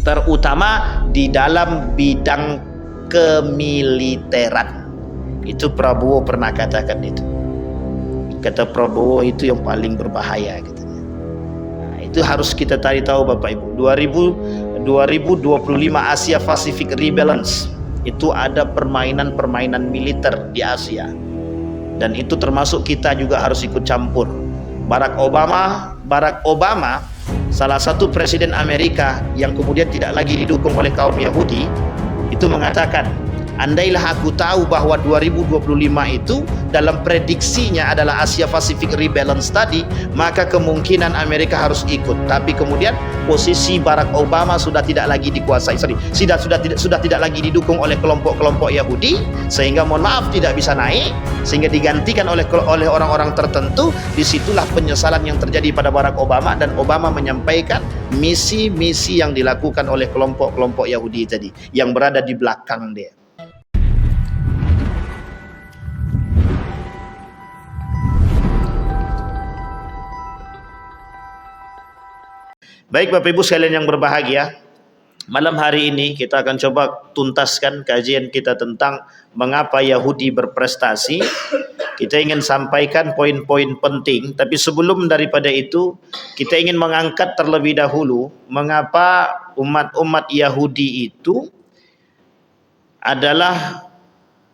terutama di dalam bidang kemiliteran. Itu Prabowo pernah katakan itu. Kata Prabowo itu yang paling berbahaya katanya. Nah, itu harus kita cari tahu Bapak Ibu. 2025 Asia Pacific Rebalance itu ada permainan-permainan militer di Asia. Dan itu termasuk kita juga harus ikut campur. Barack Obama salah satu presiden Amerika yang kemudian tidak lagi didukung oleh kaum Yahudi, itu mengatakan, andailah aku tahu bahwa 2025 itu dalam prediksinya adalah Asia Pacific Rebalance tadi, maka kemungkinan Amerika harus ikut. Tapi kemudian posisi Barack Obama sudah tidak lagi dikuasai, sudah tidak lagi didukung oleh kelompok-kelompok Yahudi, sehingga mohon maaf tidak bisa naik, sehingga digantikan oleh orang-orang tertentu. Disitulah penyesalan yang terjadi pada Barack Obama, dan Obama menyampaikan misi-misi yang dilakukan oleh kelompok-kelompok Yahudi tadi yang berada di belakang dia. Baik Bapak Ibu sekalian yang berbahagia, malam hari ini kita akan coba tuntaskan kajian kita tentang mengapa Yahudi berprestasi. Kita ingin sampaikan poin-poin penting, tapi sebelum daripada itu kita ingin mengangkat terlebih dahulu mengapa umat-umat Yahudi itu adalah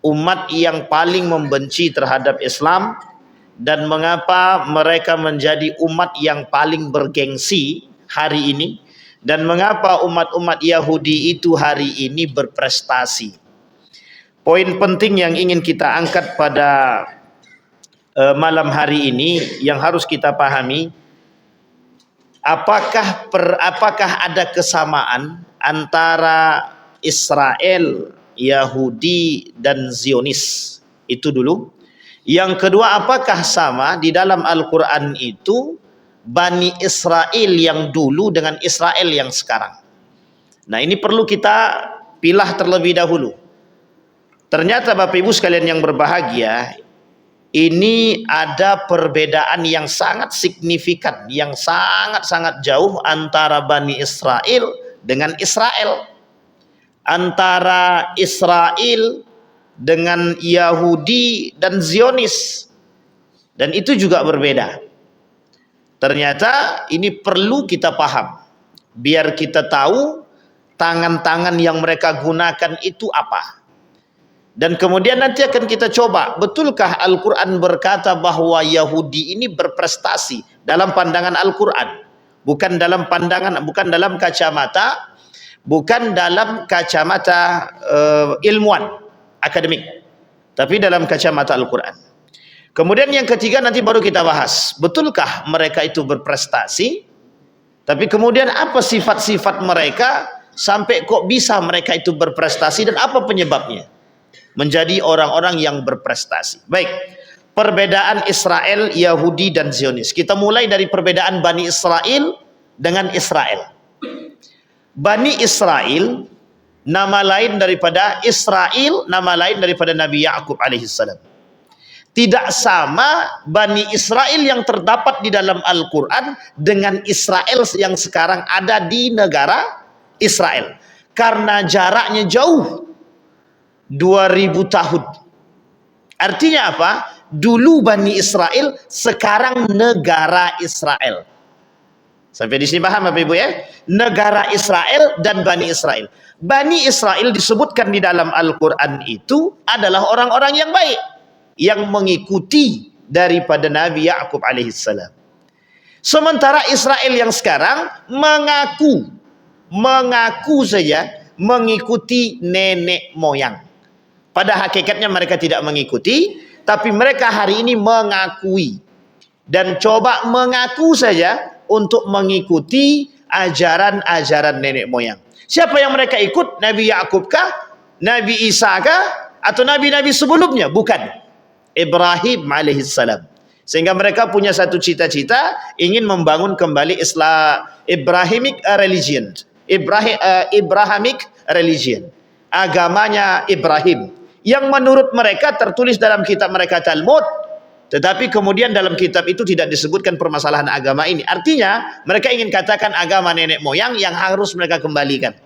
umat yang paling membenci terhadap Islam, dan mengapa mereka menjadi umat yang paling bergengsi hari ini, dan mengapa umat-umat Yahudi itu hari ini berprestasi. Poin penting yang ingin kita angkat pada malam hari ini yang harus kita pahami, apakah ada kesamaan antara Israel, Yahudi dan Zionis? Itu dulu. Yang kedua, apakah sama di dalam Al-Quran itu Bani Israel yang dulu dengan Israel yang sekarang? Nah, ini perlu kita pilah terlebih dahulu. Ternyata Bapak Ibu sekalian yang berbahagia, ini ada perbedaan yang sangat signifikan, yang sangat-sangat jauh antara Bani Israel dengan Israel, antara Israel dengan Yahudi dan Zionis, dan itu juga berbeda. Ternyata ini perlu kita paham, biar kita tahu tangan-tangan yang mereka gunakan itu apa. Dan kemudian nanti akan kita coba, betulkah Al-Quran berkata bahwa Yahudi ini berprestasi dalam pandangan Al-Quran, bukan dalam kacamata ilmuwan akademik, tapi dalam kacamata Al-Quran. Kemudian yang ketiga nanti baru kita bahas, betulkah mereka itu berprestasi, tapi kemudian apa sifat-sifat mereka sampai kok bisa mereka itu berprestasi, dan apa penyebabnya menjadi orang-orang yang berprestasi. Baik, perbedaan Israel, Yahudi dan Zionis. Kita mulai dari perbedaan Bani Israel dengan Israel. Bani Israel nama lain daripada Israel, nama lain daripada Nabi Ya'qub alaihissalam. Tidak sama Bani Israel yang terdapat di dalam Al-Quran dengan Israel yang sekarang ada di negara Israel, karena jaraknya jauh 2000 tahun. Artinya apa? Dulu Bani Israel, sekarang negara Israel. Sampai di sini paham Bapak Ibu ya? Negara Israel dan Bani Israel. Bani Israel disebutkan di dalam Al-Quran itu adalah orang-orang yang baik, yang mengikuti daripada Nabi Ya'qub alaihissalam. Sementara Israel yang sekarang mengaku saja mengikuti nenek moyang. Pada hakikatnya mereka tidak mengikuti, tapi mereka hari ini mengakui dan coba mengaku saja untuk mengikuti ajaran-ajaran nenek moyang. Siapa yang mereka ikut? Nabi Ya'qub kah? Nabi Isa kah? Atau nabi-nabi sebelumnya? Bukan. Ibrahim alaihissalam. Sehingga mereka punya satu cita-cita, ingin membangun kembali Islamic religion, agamanya Ibrahim, yang menurut mereka tertulis dalam kitab mereka Talmud, Tetapi kemudian dalam kitab itu tidak disebutkan permasalahan agama ini. Artinya mereka ingin katakan agama nenek moyang yang harus mereka kembalikan.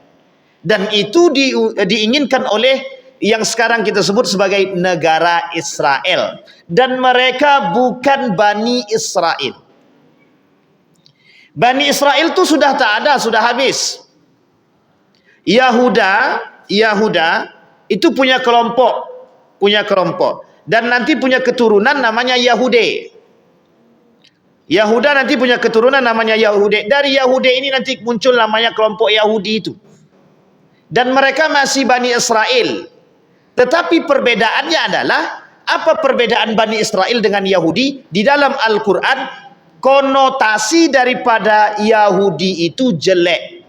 Dan itu diinginkan oleh yang sekarang kita sebut sebagai negara Israel. Dan mereka bukan Bani Israel. Bani Israel itu sudah tak ada, sudah habis. Yahuda itu punya kelompok. Dan nanti punya keturunan namanya Yahudi. Yahuda nanti punya keturunan namanya Yahudi. Dari Yahudi ini nanti muncul namanya kelompok Yahudi itu. Dan mereka masih Bani Israel. Tetapi perbedaannya adalah, apa perbedaan Bani Israel dengan Yahudi? Di dalam Al-Quran, konotasi daripada Yahudi itu jelek.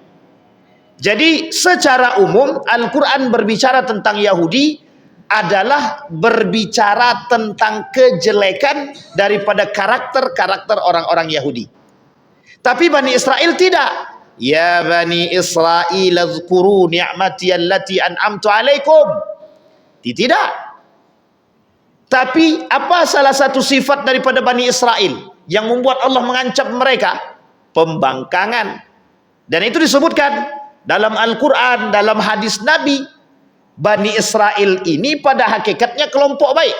Jadi secara umum Al-Quran berbicara tentang Yahudi adalah berbicara tentang kejelekan daripada karakter-karakter orang-orang Yahudi. Tapi Bani Israel tidak. Ya Bani Israel azkuru ni'mati allati an'amtu alaikum. Tidak. Tapi apa salah satu sifat daripada Bani Israel yang membuat Allah mengancam mereka? Pembangkangan. Dan itu disebutkan dalam Al-Quran, dalam hadis Nabi. Bani Israel ini pada hakikatnya kelompok baik.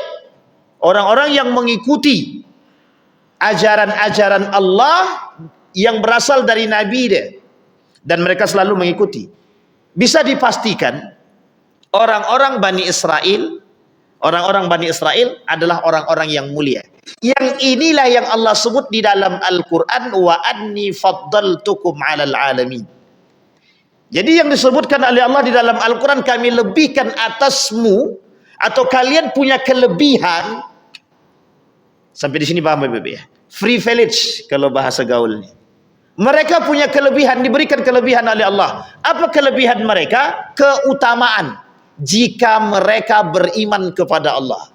Orang-orang yang mengikuti ajaran-ajaran Allah yang berasal dari Nabi dia. Dan mereka selalu mengikuti. Bisa dipastikan orang-orang Bani Israel adalah orang-orang yang mulia. Yang inilah yang Allah sebut di dalam Al-Quran, wa anni faddaltukum 'alal alamin. Jadi yang disebutkan oleh Allah di dalam Al-Quran, kami lebihkan atasmu, atau kalian punya kelebihan. Sampai di sini paham Bapak ya? Privilege kalau bahasa gaulnya. Mereka punya kelebihan, diberikan kelebihan oleh Allah. Apa kelebihan mereka? Keutamaan. Jika mereka beriman kepada Allah.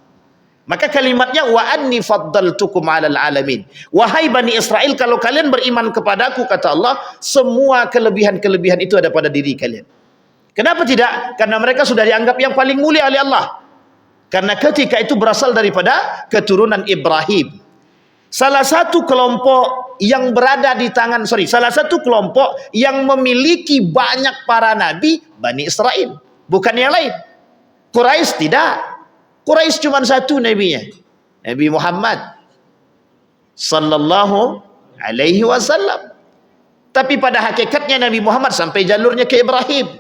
Maka kalimatnya wa anni faddaltukum 'alal alamin. Wahai Bani Israel, kalau kalian beriman kepadaku, kata Allah, semua kelebihan-kelebihan itu ada pada diri kalian. Kenapa tidak? Karena mereka sudah dianggap yang paling mulia oleh Allah. Karena ketika itu berasal daripada keturunan Ibrahim. Salah satu kelompok yang berada di tangan, salah satu kelompok yang memiliki banyak para nabi, Bani Israel. Bukan yang lain. Quraisy tidak. Quraisy cuma satu nabinya, Nabi Muhammad sallallahu alaihi wasallam. Tapi pada hakikatnya Nabi Muhammad sampai jalurnya ke Ibrahim.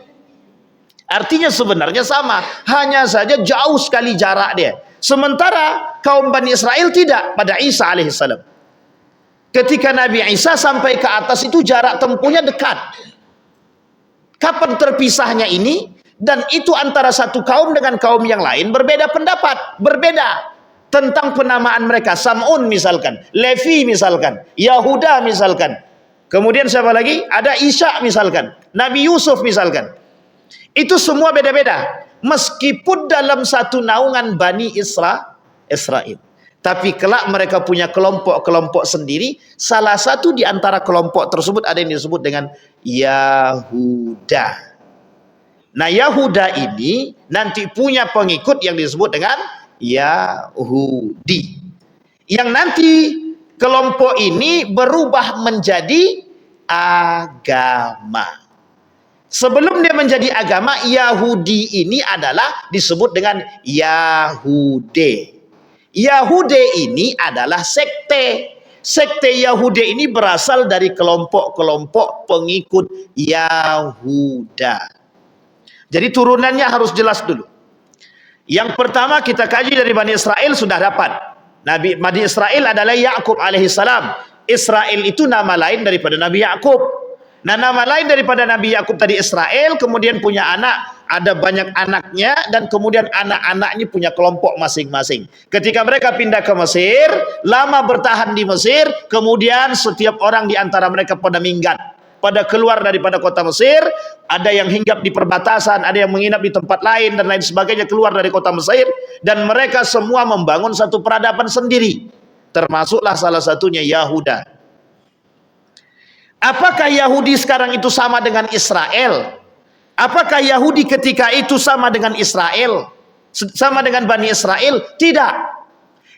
Artinya sebenarnya sama, hanya saja jauh sekali jarak dia. Sementara kaum Bani Israel tidak, pada Isa alaihissalam. Ketika Nabi Isa sampai ke atas itu jarak tempuhnya dekat. Kapan terpisahnya ini? Dan itu antara satu kaum dengan kaum yang lain berbeda pendapat, berbeda tentang penamaan mereka. Sam'un misalkan, Levi misalkan, Yahuda misalkan. Kemudian siapa lagi? Ada Isya misalkan, Nabi Yusuf misalkan. Itu semua beda-beda. Meskipun dalam satu naungan Bani Israel. Tapi kelak mereka punya kelompok-kelompok sendiri. Salah satu di antara kelompok tersebut ada yang disebut dengan Yahuda. Nah, Yahuda ini nanti punya pengikut yang disebut dengan Yahudi. Yang nanti kelompok ini berubah menjadi agama. Sebelum dia menjadi agama, Yahudi ini adalah disebut dengan Yahudi. Yahudi ini adalah sekte. Sekte Yahudi ini berasal dari kelompok-kelompok pengikut Yahuda. Jadi turunannya harus jelas dulu. Yang pertama kita kaji dari Bani Israel sudah dapat. Bani Israel adalah Yakub alaihissalam. Israel itu nama lain daripada Nabi Yakub. Nah, nama lain daripada Nabi Yakub tadi Israel, kemudian punya anak, ada banyak anaknya, dan kemudian anak-anaknya punya kelompok masing-masing. Ketika mereka pindah ke Mesir, lama bertahan di Mesir, kemudian setiap orang di antara mereka pada minggat. Pada keluar daripada kota Mesir, ada yang hinggap di perbatasan, ada yang menginap di tempat lain dan lain sebagainya, keluar dari kota Mesir, dan mereka semua membangun satu peradaban sendiri, termasuklah salah satunya Yahuda. Apakah Yahudi sekarang itu sama dengan Israel? Apakah Yahudi ketika itu sama dengan Israel? Sama dengan Bani Israel? Tidak.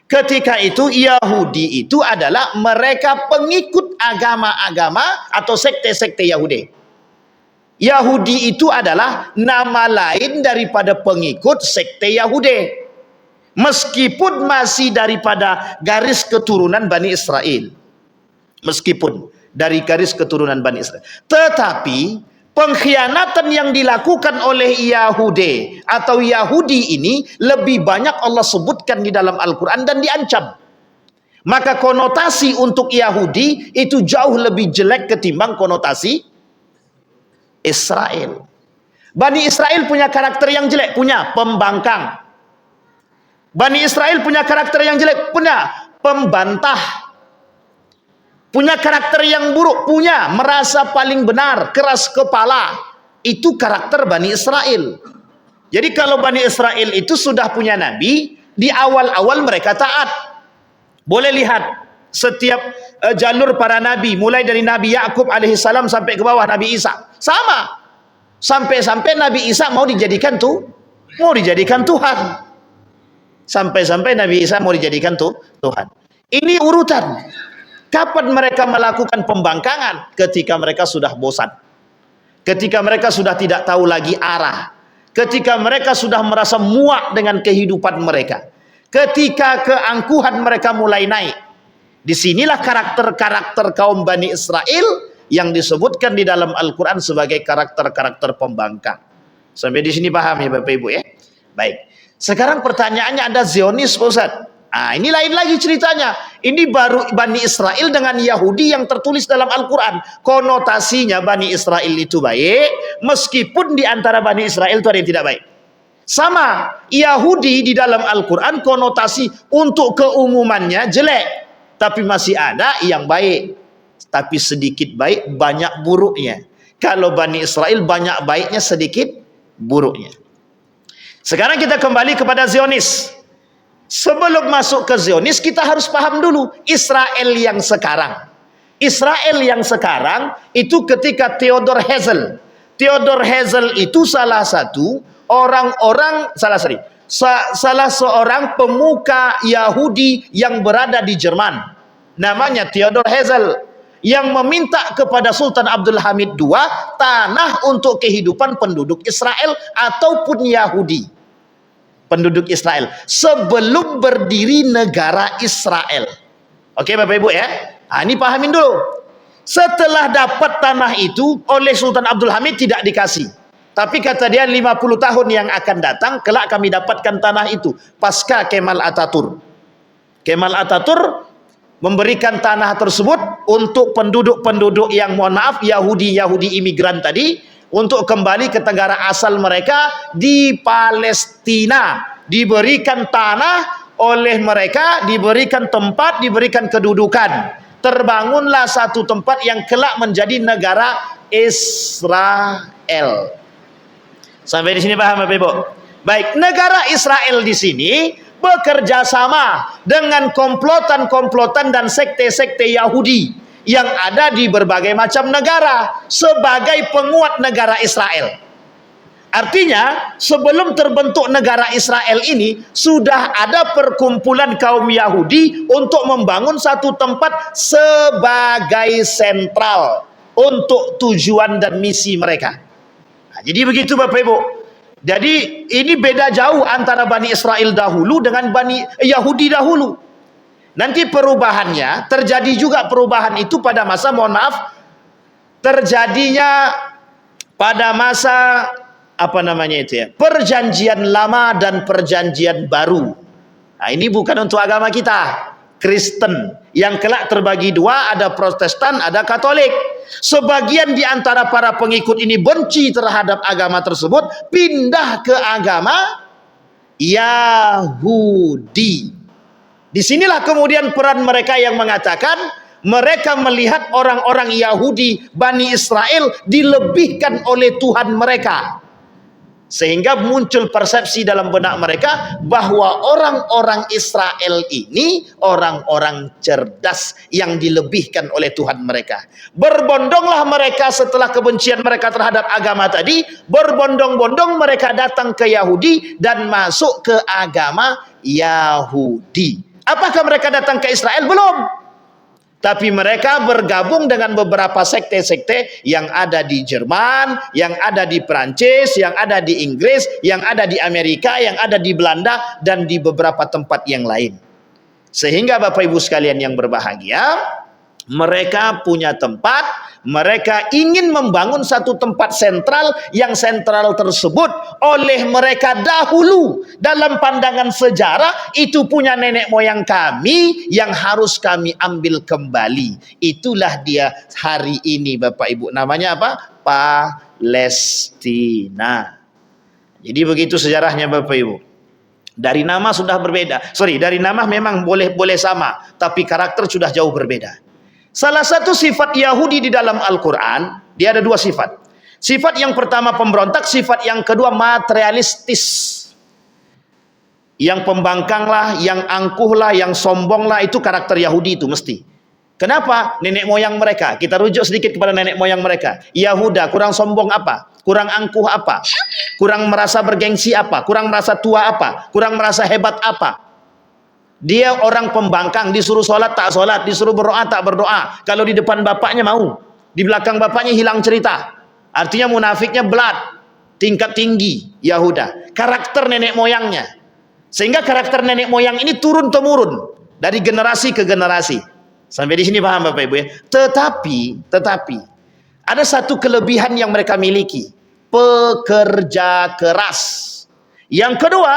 Ketika itu Yahudi itu adalah mereka pengikut agama-agama atau sekte-sekte Yahudi. Yahudi itu adalah nama lain daripada pengikut sekte Yahudi, meskipun masih daripada garis keturunan Bani Israel, meskipun dari garis keturunan Bani Israel, tetapi pengkhianatan yang dilakukan oleh Yahudi atau Yahudi ini lebih banyak Allah sebutkan di dalam Al-Quran dan diancam. Maka konotasi untuk Yahudi itu jauh lebih jelek ketimbang konotasi Israel. Bani Israel punya karakter yang jelek, punya pembangkang. Bani Israel punya karakter yang jelek, punya pembantah. Punya karakter yang buruk, punya merasa paling benar, keras kepala. Itu karakter Bani Israel. Jadi kalau Bani Israel itu sudah punya nabi, di awal-awal mereka taat. Boleh lihat setiap jalur para nabi, mulai dari Nabi Yakub alaihissalam sampai ke bawah Nabi Isa, sama. Sampai-sampai Nabi Isa mau dijadikan Tuhan. Sampai-sampai Nabi Isa mau dijadikan Tuhan. Ini urutan. Kapan mereka melakukan pembangkangan? Ketika mereka sudah bosan. Ketika mereka sudah tidak tahu lagi arah. Ketika mereka sudah merasa muak dengan kehidupan mereka. Ketika keangkuhan mereka mulai naik. Disinilah karakter-karakter kaum Bani Israel yang disebutkan di dalam Al-Quran sebagai karakter-karakter pembangkang. Sampai di sini paham ya Bapak Ibu ya? Baik. Sekarang pertanyaannya, ada Zionis Ustaz. Nah, ini lain lagi ceritanya. Ini baru Bani Israel dengan Yahudi yang tertulis dalam Al-Quran. Konotasinya Bani Israel itu baik, meskipun di antara Bani Israel itu ada yang tidak baik. Sama, Yahudi di dalam Al-Quran konotasi untuk keumumannya jelek, tapi masih ada yang baik. Tapi sedikit baik, banyak buruknya. Kalau Bani Israel banyak baiknya, sedikit buruknya. Sekarang kita kembali kepada Zionis. Sebelum masuk ke Zionis, kita harus paham dulu Israel yang sekarang. Israel yang sekarang itu ketika Theodor Herzl. Theodor Herzl itu salah satu salah seorang pemuka Yahudi yang berada di Jerman. Namanya Theodor Herzl, yang meminta kepada Sultan Abdul Hamid II tanah untuk kehidupan penduduk Israel ataupun Yahudi. Penduduk Israel sebelum berdiri negara Israel. Oke Bapak Ibu ya. Nah, ini pahamin dulu. Setelah dapat tanah itu oleh Sultan Abdul Hamid tidak dikasih. Tapi kata dia 50 tahun yang akan datang kelak kami dapatkan tanah itu pasca Kemal Ataturk. Kemal Ataturk memberikan tanah tersebut untuk penduduk-penduduk yang mohon maaf Yahudi imigran tadi, untuk kembali ke negara asal mereka di Palestina. Diberikan tanah oleh mereka, diberikan tempat, diberikan kedudukan. Terbangunlah satu tempat yang kelak menjadi negara Israel. Sampai di sini paham Bapak Ibu? Baik, negara Israel di sini bekerja sama dengan komplotan-komplotan dan sekte-sekte Yahudi yang ada di berbagai macam negara sebagai penguat negara Israel. Artinya, sebelum terbentuk negara Israel ini, sudah ada perkumpulan kaum Yahudi untuk membangun satu tempat sebagai sentral untuk tujuan dan misi mereka. Nah, jadi begitu Bapak Ibu. Jadi ini beda jauh antara Bani Israel dahulu dengan Bani Yahudi dahulu. Nanti perubahannya, terjadi juga perubahan itu pada masa, mohon maaf, terjadinya pada masa Perjanjian Lama dan Perjanjian Baru. Nah, ini bukan untuk agama kita, Kristen, yang kelak terbagi dua, ada Protestan, ada Katolik. Sebagian di antara para pengikut ini benci terhadap agama tersebut, pindah ke agama Yahudi. Disinilah kemudian peran mereka yang mengatakan mereka melihat orang-orang Yahudi, Bani Israel, dilebihkan oleh Tuhan mereka. Sehingga muncul persepsi dalam benak mereka bahwa orang-orang Israel ini orang-orang cerdas yang dilebihkan oleh Tuhan mereka. Berbondonglah mereka setelah kebencian mereka terhadap agama tadi, berbondong-bondong mereka datang ke Yahudi dan masuk ke agama Yahudi. Apakah mereka datang ke Israel? Belum. Tapi mereka bergabung dengan beberapa sekte-sekte yang ada di Jerman, yang ada di Perancis, yang ada di Inggris, yang ada di Amerika, yang ada di Belanda, dan di beberapa tempat yang lain. Sehingga Bapak Ibu sekalian yang berbahagia, mereka punya tempat, mereka ingin membangun satu tempat sentral, yang sentral tersebut oleh mereka dahulu dalam pandangan sejarah itu punya nenek moyang kami yang harus kami ambil kembali. Itulah dia hari ini Bapak Ibu, namanya apa? Palestina. Jadi begitu sejarahnya Bapak Ibu. Dari nama sudah berbeda. Dari nama memang boleh sama, tapi karakter sudah jauh berbeda. Salah satu sifat Yahudi di dalam Al-Quran, dia ada dua sifat. Sifat yang pertama pemberontak, sifat yang kedua materialistis. Yang pembangkang lah, yang angkuh lah, yang sombong lah, itu karakter Yahudi itu mesti. Kenapa? Nenek moyang mereka. Kita rujuk sedikit kepada nenek moyang mereka. Yahuda kurang sombong apa? Kurang angkuh apa? Kurang merasa bergengsi apa? Kurang merasa tua apa? Kurang merasa hebat apa? Dia orang pembangkang, disuruh sholat tak sholat, disuruh berdoa tak berdoa. Kalau di depan bapaknya mau, di belakang bapaknya hilang cerita. Artinya munafiknya belat, tingkat tinggi Yahuda. Karakter nenek moyangnya. Sehingga karakter nenek moyang ini turun-temurun dari generasi ke generasi. Sampai di sini paham Bapak Ibu ya? Tetapi ada satu kelebihan yang mereka miliki, pekerja keras. Yang kedua,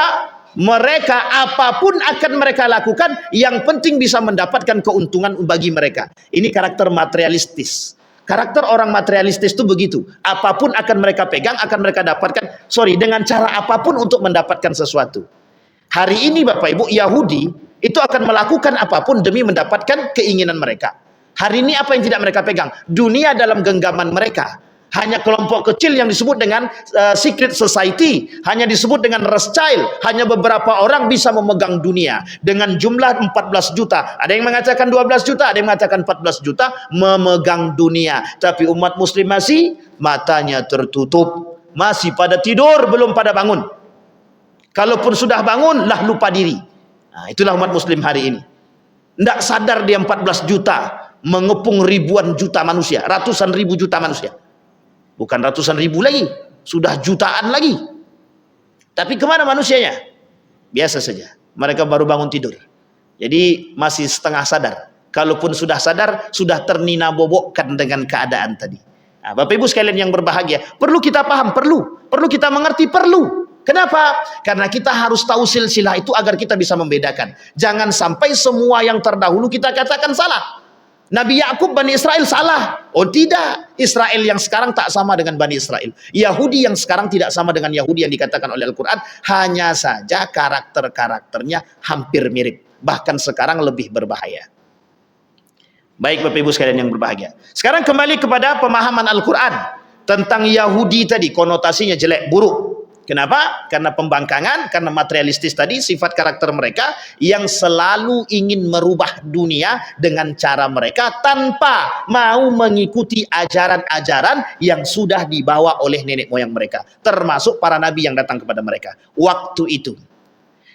mereka apapun akan mereka lakukan, yang penting bisa mendapatkan keuntungan bagi mereka. Ini karakter materialistis. Karakter orang materialistis itu begitu. Apapun akan mereka pegang, akan mereka dapatkan, dengan cara apapun untuk mendapatkan sesuatu. Hari ini Bapak Ibu, Yahudi itu akan melakukan apapun demi mendapatkan keinginan mereka. Hari ini apa yang tidak mereka pegang? Dunia dalam genggaman mereka. Hanya kelompok kecil yang disebut dengan secret society, hanya disebut dengan Rothschild, hanya beberapa orang bisa memegang dunia dengan jumlah 14 juta. Ada yang mengatakan 12 juta, ada yang mengatakan 14 juta memegang dunia. Tapi umat muslim masih matanya tertutup, masih pada tidur, belum pada bangun. Kalaupun sudah bangun, lah lupa diri. Nah, itulah umat muslim hari ini. Tidak sadar dia 14 juta mengepung ribuan juta manusia, ratusan ribu juta manusia. Bukan ratusan ribu lagi, sudah jutaan lagi. Tapi kemana manusianya? Biasa saja, mereka baru bangun tidur. Jadi masih setengah sadar. Kalaupun sudah sadar, sudah ternina bobokkan dengan keadaan tadi. Nah, Bapak Ibu sekalian yang berbahagia, perlu kita paham, perlu kita mengerti, perlu. Kenapa? Karena kita harus tahu silsilah itu agar kita bisa membedakan. Jangan sampai semua yang terdahulu kita katakan salah. Nabi Yakub Bani Israel salah. Oh tidak, Israel yang sekarang tak sama dengan Bani Israel. Yahudi yang sekarang tidak sama dengan Yahudi yang dikatakan oleh Al-Quran. Hanya saja karakter-karakternya hampir mirip. Bahkan sekarang lebih berbahaya. Baik Bapak Ibu sekalian yang berbahagia. Sekarang kembali kepada pemahaman Al-Quran. Tentang Yahudi tadi, konotasinya jelek, buruk. Kenapa? Karena pembangkangan, karena materialistis tadi, sifat karakter mereka yang selalu ingin merubah dunia dengan cara mereka tanpa mau mengikuti ajaran-ajaran yang sudah dibawa oleh nenek moyang mereka, termasuk para nabi yang datang kepada mereka waktu itu.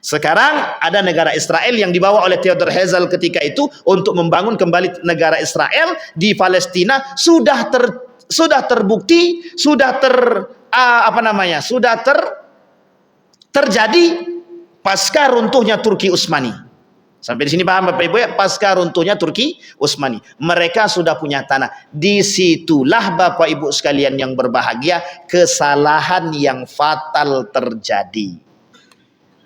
Sekarang ada negara Israel yang dibawa oleh Theodor Herzl ketika itu untuk membangun kembali negara Israel di Palestina. Sudah terbukti, sudah terjadi pasca runtuhnya Turki Utsmani. Sampai di sini paham Bapak Ibu ya? Pasca runtuhnya Turki Utsmani, mereka sudah punya tanah. Disitulah Bapak Ibu sekalian yang berbahagia, kesalahan yang fatal terjadi.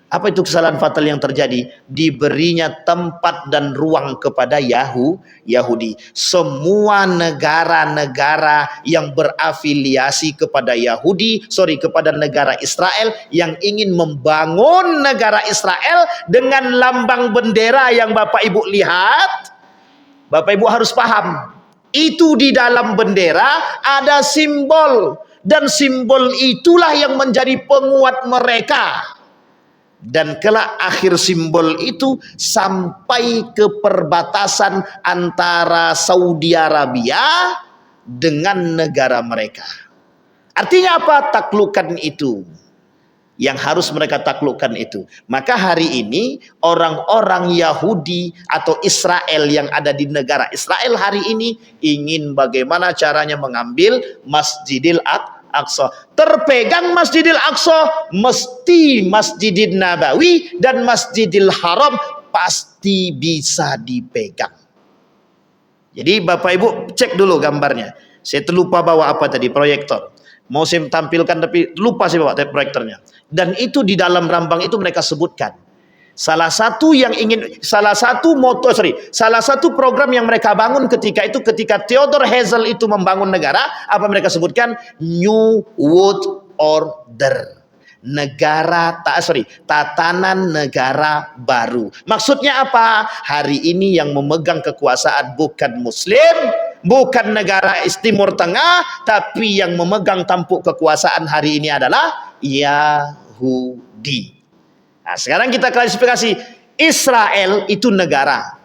Apa itu kesalahan fatal yang terjadi? Diberinya tempat dan ruang kepada Yahudi. Semua negara-negara yang berafiliasi kepada kepada negara Israel yang ingin membangun negara Israel dengan lambang bendera yang Bapak Ibu lihat, Bapak Ibu harus paham. Itu di dalam bendera ada simbol, dan simbol itulah yang menjadi penguat mereka. Dan kelak akhir simbol itu sampai ke perbatasan antara Saudi Arabia dengan negara mereka. Artinya apa? Taklukan itu yang harus mereka taklukkan itu. Maka hari ini orang-orang Yahudi atau Israel yang ada di negara Israel hari ini ingin bagaimana caranya mengambil Masjidil Aqsa. Terpegang Masjidil Aqsa, mesti Masjidil Nabawi dan Masjidil Haram pasti bisa dipegang. Jadi Bapak Ibu cek dulu gambarnya. Saya terlupa bawa apa tadi, proyektor. Mau saya tampilkan tapi lupa saya bawa proyektornya. Dan itu di dalam Rambang itu mereka sebutkan salah satu program yang mereka bangun ketika Theodor Herzl itu membangun negara, apa mereka sebutkan? New World Order. Tatanan negara baru. Maksudnya apa? Hari ini yang memegang kekuasaan bukan Muslim, bukan negara Timur Tengah, tapi yang memegang tampuk kekuasaan hari ini adalah Yahudi. Nah, sekarang kita klasifikasi. Israel itu negara.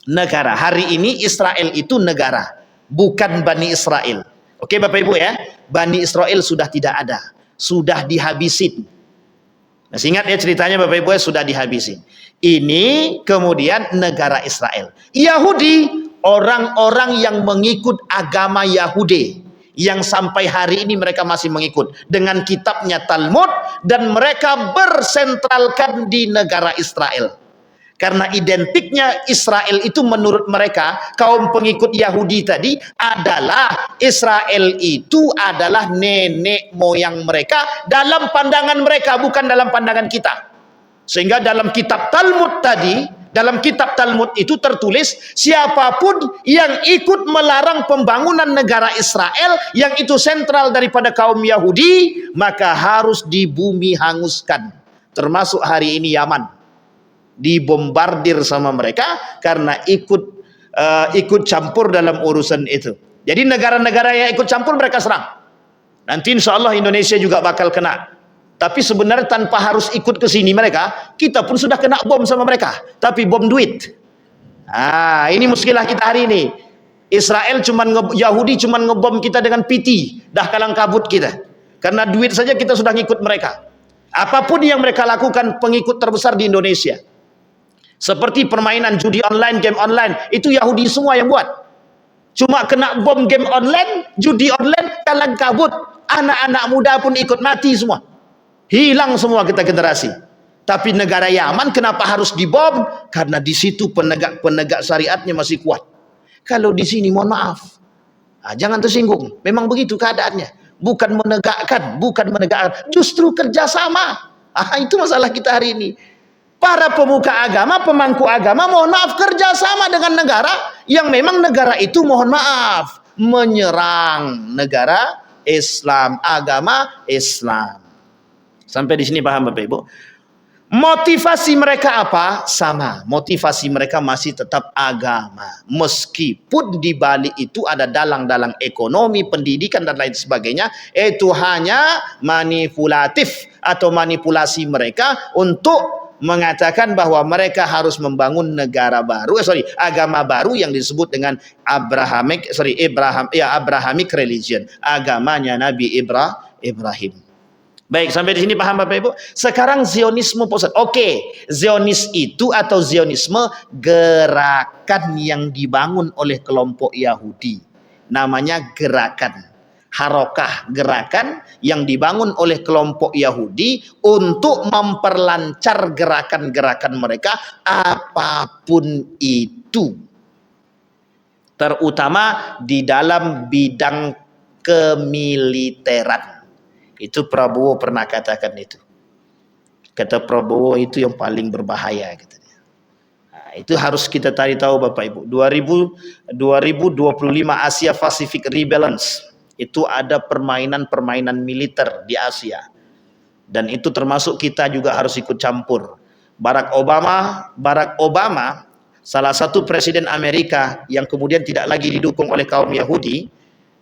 Hari ini Israel itu negara, bukan Bani Israel. Oke Bapak Ibu ya, Bani Israel sudah tidak ada, sudah dihabisin. Masih ingat ya ceritanya Bapak Ibu ya, sudah dihabisin. Ini kemudian negara Israel. Yahudi, orang-orang yang mengikut agama Yahudi, yang sampai hari ini mereka masih mengikut dengan kitabnya Talmud, dan mereka bersentralkan di negara Israel. Karena identiknya Israel itu menurut mereka, kaum pengikut Yahudi tadi, adalah Israel itu adalah nenek moyang mereka dalam pandangan mereka, bukan dalam pandangan kita. Sehingga dalam kitab Talmud tadi, dalam kitab Talmud itu tertulis, siapapun yang ikut melarang pembangunan negara Israel yang itu sentral daripada kaum Yahudi, maka harus di bumi hanguskan. Termasuk hari ini Yaman dibombardir sama mereka karena ikut campur dalam urusan itu. Jadi negara-negara yang ikut campur mereka serang. Nanti insya Allah Indonesia juga bakal kena. Tapi sebenarnya tanpa harus ikut ke sini mereka, kita pun sudah kena bom sama mereka. Tapi bom duit. Ini muskilah kita hari ini. Yahudi cuman ngebom kita dengan PT, dah kalang kabut kita. Karena duit saja kita sudah ngikut mereka. Apapun yang mereka lakukan, pengikut terbesar di Indonesia. Seperti permainan judi online, game online, itu Yahudi semua yang buat. Cuma kena bom game online, judi online, kalang kabut. Anak-anak muda pun ikut mati semua. Hilang semua kita generasi. Tapi negara Yaman kenapa harus dibom? Karena di situ penegak syariatnya masih kuat. Kalau di sini mohon maaf, jangan tersinggung. Memang begitu keadaannya. Bukan menegakkan, justru kerjasama. Itu masalah kita hari ini. Para pemuka agama, pemangku agama, mohon maaf, kerjasama dengan negara yang memang negara itu mohon maaf menyerang negara Islam, agama Islam. Sampai di sini paham Bapak Ibu? Motivasi mereka apa? Sama. Motivasi mereka masih tetap agama. Meskipun di balik itu ada dalang-dalang ekonomi, pendidikan dan lain sebagainya, itu hanya manipulatif atau manipulasi mereka untuk mengatakan bahwa mereka harus membangun agama baru yang disebut dengan Abrahamic religion, agamanya Nabi Ibrahim. Baik, sampai di sini paham Bapak Ibu? Sekarang Zionisme pusat. Oke, Zionis itu atau Zionisme gerakan yang dibangun oleh kelompok Yahudi. Namanya gerakan. Harokah, gerakan yang dibangun oleh kelompok Yahudi untuk memperlancar gerakan-gerakan mereka apapun itu. Terutama di dalam bidang kemiliteran. Itu Prabowo pernah katakan itu. Kata Prabowo itu yang paling berbahaya katanya. Itu harus kita cari tahu Bapak Ibu. 2025 Asia Pacific Rebalance. Itu ada permainan-permainan militer di Asia. Dan itu termasuk kita juga harus ikut campur. Barack Obama, salah satu presiden Amerika yang kemudian tidak lagi didukung oleh kaum Yahudi,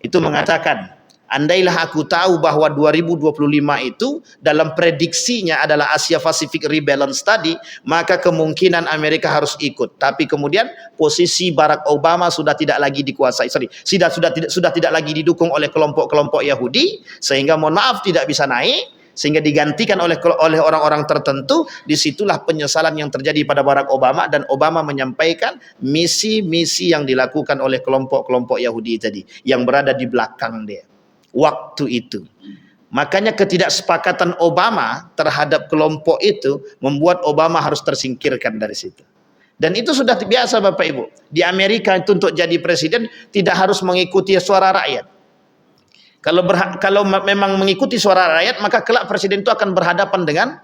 itu mengatakan, andailah aku tahu bahwa 2025 itu dalam prediksinya adalah Asia Pacific Rebalance tadi, maka kemungkinan Amerika harus ikut. Tapi kemudian posisi Barack Obama sudah tidak lagi dikuasai, sudah tidak lagi didukung oleh kelompok-kelompok Yahudi, sehingga mohon maaf tidak bisa naik. sehingga digantikan oleh orang-orang tertentu. Disitulah penyesalan yang terjadi pada Barack Obama, dan Obama menyampaikan misi-misi yang dilakukan oleh kelompok-kelompok Yahudi tadi yang berada di belakang dia waktu itu. Makanya ketidaksepakatan Obama terhadap kelompok itu membuat Obama harus tersingkirkan dari situ. Dan itu sudah biasa Bapak Ibu. Di Amerika itu untuk jadi presiden tidak harus mengikuti suara rakyat. Kalau memang mengikuti suara rakyat, maka kelak presiden itu akan berhadapan dengan,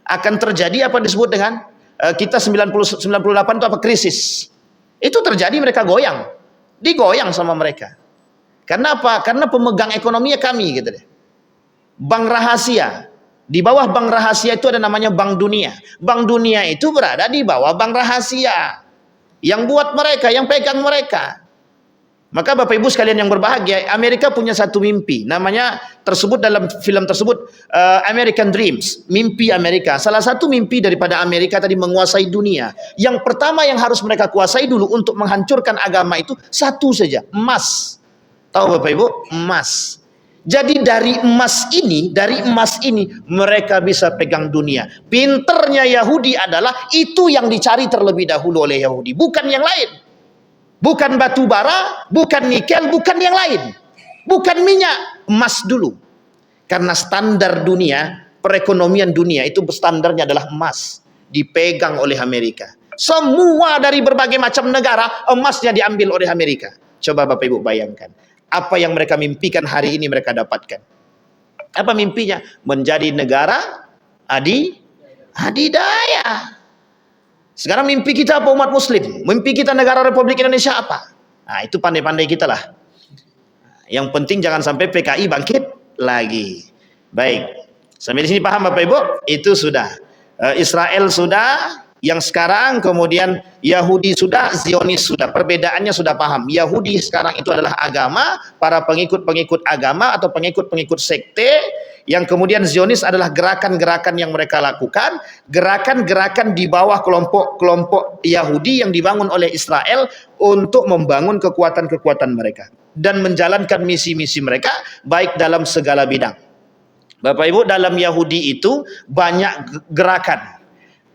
akan terjadi apa disebut dengan kita 98 itu apa, krisis. Itu terjadi, mereka goyang, digoyang sama mereka. Karena apa? Karena pemegang ekonominya kami gitu deh. Bank rahasia, di bawah bank rahasia itu ada namanya Bank Dunia. Bank Dunia itu berada di bawah bank rahasia yang buat mereka, yang pegang mereka. Maka Bapak Ibu sekalian yang berbahagia, Amerika punya satu mimpi, namanya tersebut dalam film tersebut American Dreams, mimpi Amerika. Salah satu mimpi daripada Amerika tadi menguasai dunia. Yang pertama yang harus mereka kuasai dulu untuk menghancurkan agama itu satu saja, emas. Tahu Bapak Ibu? Emas. Jadi dari emas ini mereka bisa pegang dunia. Pinternya Yahudi adalah itu yang dicari terlebih dahulu oleh Yahudi, bukan yang lain. Bukan batu bara, bukan nikel, bukan yang lain. Bukan minyak, emas dulu. Karena standar dunia, perekonomian dunia itu standarnya adalah emas. Dipegang oleh Amerika. Semua dari berbagai macam negara, emasnya diambil oleh Amerika. Coba Bapak Ibu bayangkan. Apa yang mereka mimpikan hari ini mereka dapatkan. Apa mimpinya? Menjadi negara adidaya. Sekarang mimpi kita apa umat muslim? Mimpi kita negara Republik Indonesia apa? Nah, itu pandai-pandai kita lah. Yang penting jangan sampai PKI bangkit lagi. Baik. Sampai di sini paham Bapak Ibu? Itu sudah. Israel sudah, yang sekarang kemudian Yahudi sudah, Zionis sudah. Perbedaannya sudah paham. Yahudi sekarang itu adalah agama, para pengikut-pengikut agama atau pengikut-pengikut sekte. Yang kemudian Zionis adalah gerakan-gerakan yang mereka lakukan, gerakan-gerakan di bawah kelompok-kelompok Yahudi yang dibangun oleh Israel untuk membangun kekuatan-kekuatan mereka dan menjalankan misi-misi mereka baik dalam segala bidang. Bapak Ibu, dalam Yahudi itu banyak gerakan,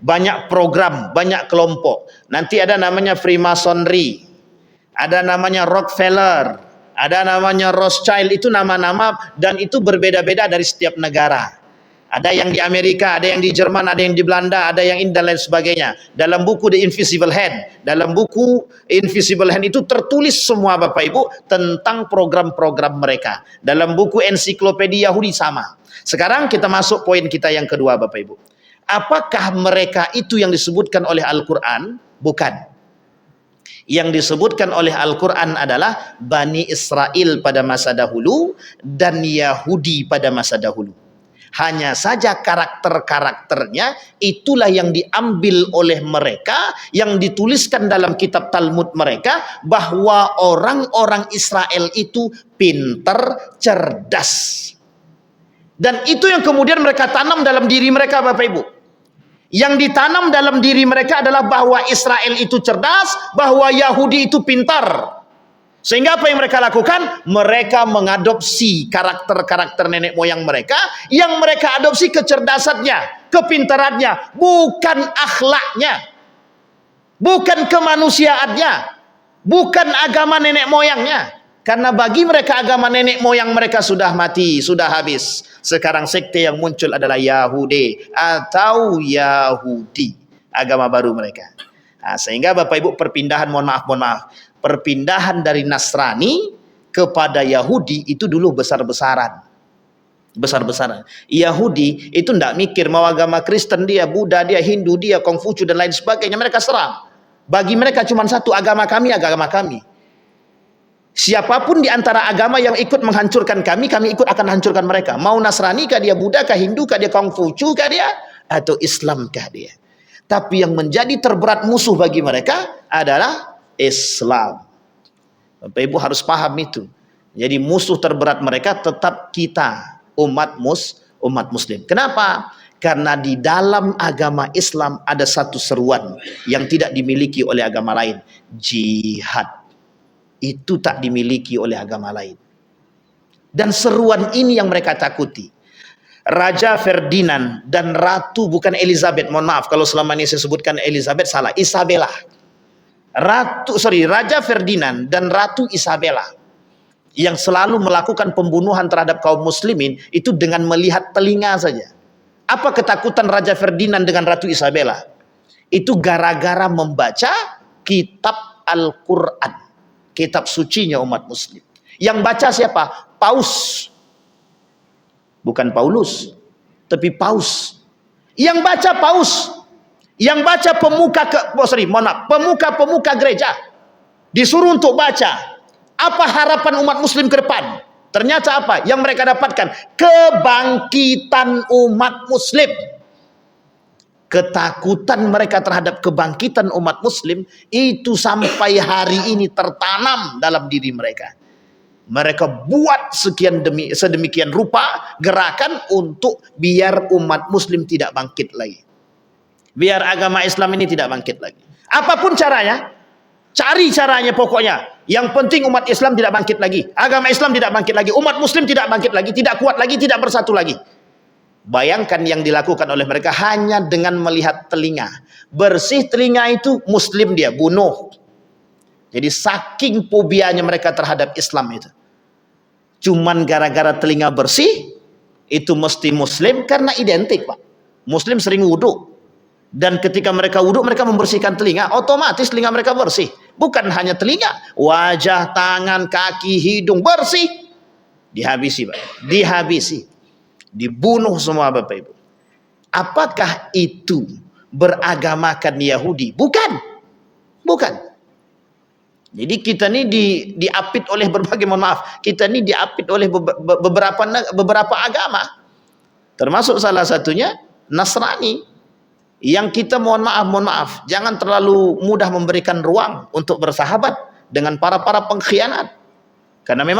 banyak program, banyak kelompok. Nanti ada namanya Freemasonry, ada namanya Rockefeller, ada namanya Rothschild, itu nama-nama dan itu berbeda-beda dari setiap negara. Ada yang di Amerika, ada yang di Jerman, ada yang di Belanda, ada yang ini dan lain sebagainya. Dalam buku The Invisible Hand, dalam buku Invisible Hand itu tertulis semua Bapak Ibu tentang program-program mereka. Dalam buku Ensiklopedia Yahudi sama. Sekarang kita masuk poin kita yang kedua Bapak Ibu. Apakah mereka itu yang disebutkan oleh Al-Quran? Bukan. Yang disebutkan oleh Al-Quran adalah Bani Israel pada masa dahulu dan Yahudi pada masa dahulu. Hanya saja karakter-karakternya itulah yang diambil oleh mereka, yang dituliskan dalam kitab Talmud mereka, bahwa orang-orang Israel itu pintar, cerdas. Dan itu yang kemudian mereka tanam dalam diri mereka Bapak Ibu. Yang ditanam dalam diri mereka adalah bahwa Israel itu cerdas, bahwa Yahudi itu pintar. Sehingga apa yang mereka lakukan? Mereka mengadopsi karakter-karakter nenek moyang mereka, yang mereka adopsi kecerdasannya, kepintarannya, bukan akhlaknya, bukan kemanusiaannya, bukan agama nenek moyangnya. Karena bagi mereka agama nenek moyang mereka sudah mati, sudah habis. Sekarang sekte yang muncul adalah Yahudi atau Yahudi, agama baru mereka. Nah, sehingga Bapak Ibu perpindahan, mohon maaf, perpindahan dari Nasrani kepada Yahudi itu dulu besar-besaran. Yahudi itu tidak mikir mau agama Kristen dia, Buddha dia, Hindu dia, Kongfucu dan lain sebagainya, mereka serang. Bagi mereka cuma satu, agama kami, agama kami. Siapapun di antara agama yang ikut menghancurkan kami ikut akan hancurkan mereka. Mau Nasrani kah dia, Buddha kah, Hindu kah dia, Kongfucu kah dia, atau Islam kah dia. Tapi yang menjadi terberat musuh bagi mereka adalah Islam. Bapak Ibu harus paham itu. Jadi musuh terberat mereka tetap kita, umat muslim. Kenapa? Karena di dalam agama Islam ada satu seruan yang tidak dimiliki oleh agama lain. Jihad. Itu tak dimiliki oleh agama lain. Dan seruan ini yang mereka takuti. Raja Ferdinand dan Ratu, bukan Elizabeth, mohon maaf kalau selama ini saya sebutkan Elizabeth, salah, Isabella. Raja Ferdinand dan Ratu Isabella yang selalu melakukan pembunuhan terhadap kaum muslimin itu dengan melihat telinga saja. Apa ketakutan Raja Ferdinand dengan Ratu Isabella? Itu gara-gara membaca kitab Al-Quran, kitab sucinya umat muslim. Yang baca siapa? Paus. Bukan Paulus, tapi Paus. Yang baca Paus. Yang baca pemuka-pemuka gereja. Disuruh untuk baca. Apa harapan umat muslim ke depan? Ternyata apa? Yang mereka dapatkan kebangkitan umat muslim. Ketakutan mereka terhadap kebangkitan umat muslim itu sampai hari ini tertanam dalam diri mereka. Mereka buat sedemikian rupa gerakan untuk biar umat muslim tidak bangkit lagi. Biar agama Islam ini tidak bangkit lagi. Apapun caranya, cari caranya pokoknya. Yang penting umat Islam tidak bangkit lagi. Agama Islam tidak bangkit lagi. Umat muslim tidak bangkit lagi. Tidak kuat lagi, tidak bersatu lagi. Bayangkan yang dilakukan oleh mereka hanya dengan melihat telinga. Bersih telinga itu muslim dia, bunuh. Jadi saking fobianya mereka terhadap Islam itu. Cuman gara-gara telinga bersih, itu mesti muslim karena identik, Pak. Muslim sering wudhu. Dan ketika mereka wudhu, mereka membersihkan telinga, otomatis telinga mereka bersih. Bukan hanya telinga, wajah, tangan, kaki, hidung, bersih. Dihabisi, Pak. Dihabisi. Dibunuh semua, Bapak Ibu. Apakah itu beragamakan Yahudi? Bukan. Bukan. Jadi kita ini diapit oleh berbagai, mohon maaf, kita ini diapit oleh beberapa agama. Termasuk salah satunya Nasrani. Yang kita mohon maaf, jangan terlalu mudah memberikan ruang untuk bersahabat dengan para pengkhianat. Karena memang